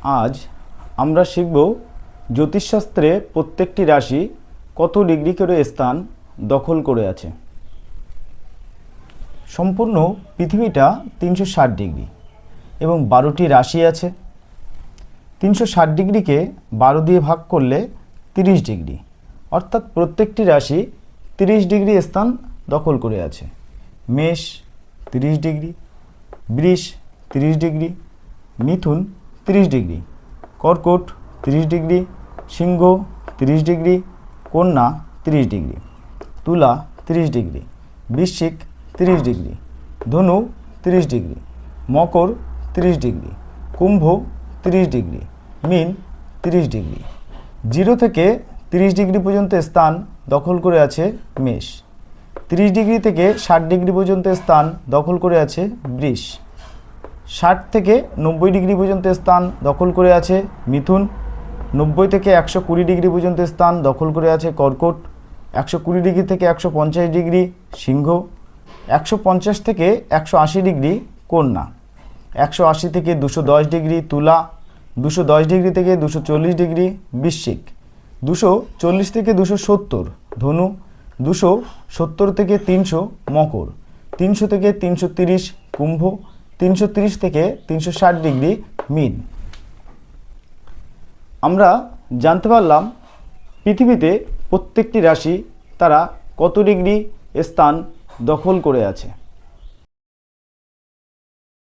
আজ আমরা শিখব জ্যোতিষশাস্ত্রে প্রত্যেকটি রাশি কত ডিগ্রি করে স্থান দখল করে আছে। সম্পূর্ণ পৃথিবীটা 360 ডিগ্রি এবং 12টি রাশি আছে। 360 ডিগ্রিকে 12 দিয়ে ভাগ করলে 30 ডিগ্রি, অর্থাৎ প্রত্যেকটি রাশি 30 ডিগ্রি স্থান দখল করে আছে। মেষ 30 ডিগ্রি, বৃষ 30 ডিগ্রি, মিথুন 30 ডিগ্রি, কর্কট 30 ডিগ্রি, সিংহ 30 ডিগ্রি, কন্যা 30 ডিগ্রি, তুলা 30 ডিগ্রি, বৃশ্চিক 30 ডিগ্রি, ধনু 30 ডিগ্রি, মকর 30 ডিগ্রি, কুম্ভ 30 ডিগ্রি, মীন 30 ডিগ্রি। 0 থেকে 30 ডিগ্রি পর্যন্ত স্থান দখল করে আছে মেষ। 30 ডিগ্রি থেকে 60 ডিগ্রি পর্যন্ত স্থান দখল করে আছে বৃষ। 60 থেকে 90 ডিগ্রি পর্যন্ত স্থান দখল করে আছে মিথুন। 90 থেকে 120 ডিগ্রি পর্যন্ত স্থান দখল করে আছে কর্কট। 120 ডিগ্রি থেকে 150 ডিগ্রি সিংহ। 150 থেকে 180 ডিগ্রি কন্যা। 180 থেকে 210 ডিগ্রি তুলা। 210 ডিগ্রি থেকে 240 ডিগ্রি বৃশ্চিক। 240 থেকে 270 ধনু। 270 থেকে 300 মকর। 300 থেকে 330 কুম্ভ। 330 থেকে 360 ডিগ্রি মীন। আমরা জানতে পারলাম পৃথিবীতে প্রত্যেকটি রাশি তারা কত ডিগ্রি স্থান দখল করে আছে।